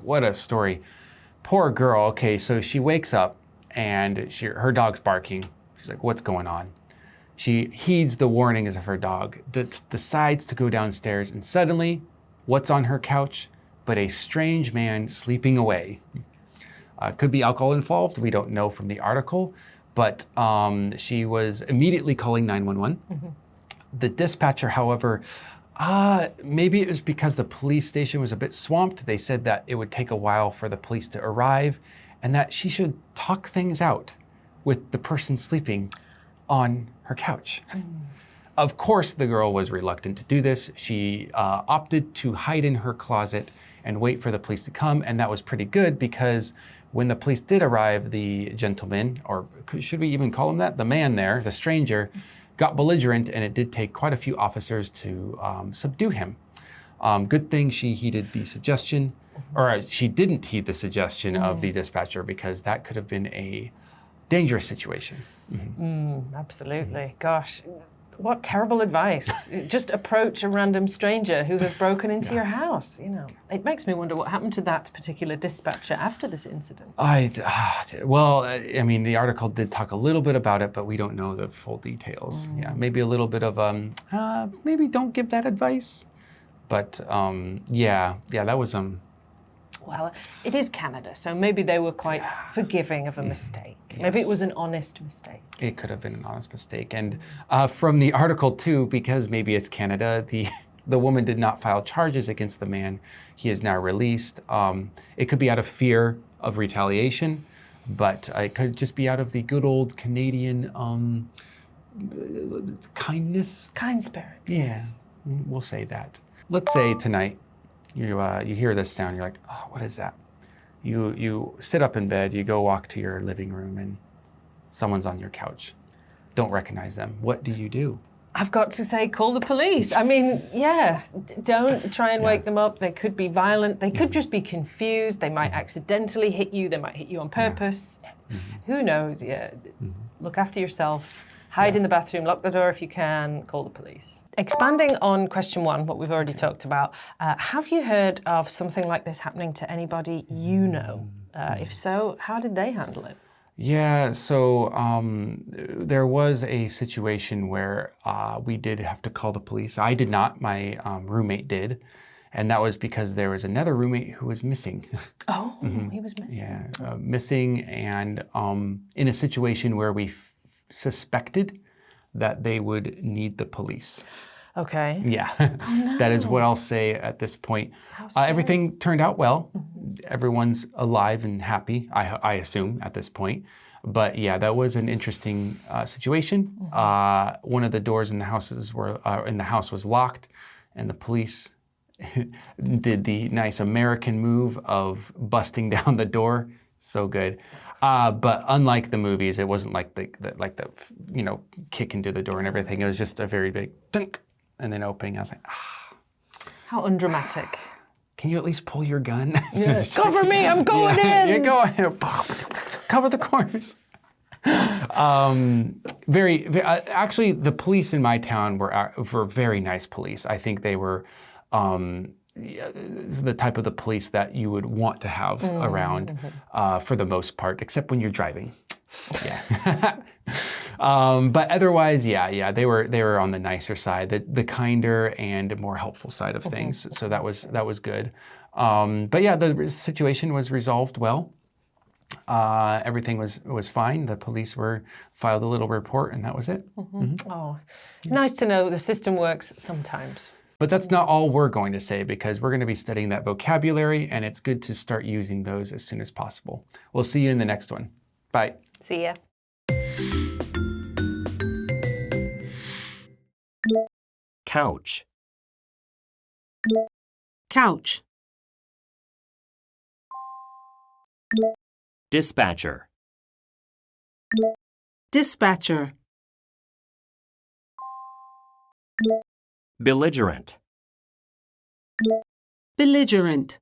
what a story. Poor girl. Okay, so she wakes up and her dog's barking. She's like, what's going on? She heeds the warnings of her dog, decides to go downstairs, and suddenly, what's on her couch but a strange man sleeping away? Could be alcohol involved, we don't know from the article, but she was immediately calling 911. The dispatcher, however, maybe it was because the police station was a bit swamped. They said that it would take a while for the police to arrive and that she should talk things out with the person sleeping on her couch. Of course, the girl was reluctant to do this. She opted to hide in her closet and wait for the police to come, and that was pretty good because when the police did arrive, the gentleman, or should we even call him that? The man there, the stranger, got belligerent, and it did take quite a few officers to subdue him. Good thing she heeded the suggestion, or she didn't heed the suggestion of the dispatcher, because that could have been a dangerous situation. Absolutely. Gosh, what terrible advice. Just approach a random stranger who has broken into your house. It makes me wonder what happened to that particular dispatcher after this incident. Well, I mean, the article did talk a little bit about it, but we don't know the full details. Yeah, maybe a little bit of maybe don't give that advice. But yeah, that was Well, it is Canada, so maybe they were quite forgiving of a mistake. Yes. Maybe it was an honest mistake. It could have been an honest mistake. And from the article too, because maybe it's Canada, the woman did not file charges against the man. He is now released. It could be out of fear of retaliation, but it could just be out of the good old Canadian kindness. Kind spirit. Yeah, we'll say that. Let's say tonight, you hear this sound, you're like, oh, what is that? You sit up in bed, you go walk to your living room, and someone's on your couch. Don't recognize them. What do you do? I've got to say, call the police. I mean, yeah, don't try and wake them up. They could be violent. They could just be confused. They might accidentally hit you. They might hit you on purpose. Who knows? Yeah. Look after yourself. Hide in the bathroom. Lock the door if you can. Call the police. Expanding on question 1, what we've already talked about, have you heard of something like this happening to anybody you know? If so, how did they handle it? Yeah, so there was a situation where we did have to call the police. I did not, my roommate did. And that was because there was another roommate who was missing. Oh, he was missing. Yeah, missing, and in a situation where we suspected that they would need the police. Okay. Yeah, Oh, no. That is what I'll say at this point. Everything turned out well. Everyone's alive and happy, I assume, at this point. But yeah, that was an interesting situation. One of the doors in the house was locked, and the police did the nice American move of busting down the door. So good. But unlike the movies, it wasn't like the kick into the door and everything. It was just a very big dunk and then opening. I was like, How undramatic. Can you at least pull your gun? Yeah. Cover me, I'm going in. You're going in. Cover the corners. Actually, the police in my town were very nice police. I think they were the type of the police that you would want to have around for the most part, except when you're driving. Yeah. But otherwise, yeah, they were on the nicer side, the kinder and more helpful side of things. So that was good. But yeah, the situation was resolved well. Everything was fine. The police filed a little report, and that was it. Oh, nice to know the system works sometimes. But that's not all we're going to say, because we're going to be studying that vocabulary, and it's good to start using those as soon as possible. We'll see you in the next one. Bye. See ya. Couch. Couch. Dispatcher. Dispatcher. Belligerent. Belligerent.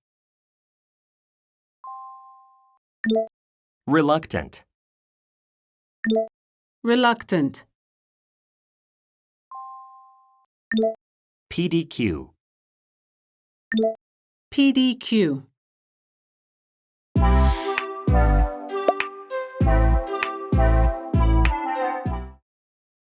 Reluctant. Reluctant. PDQ. PDQ.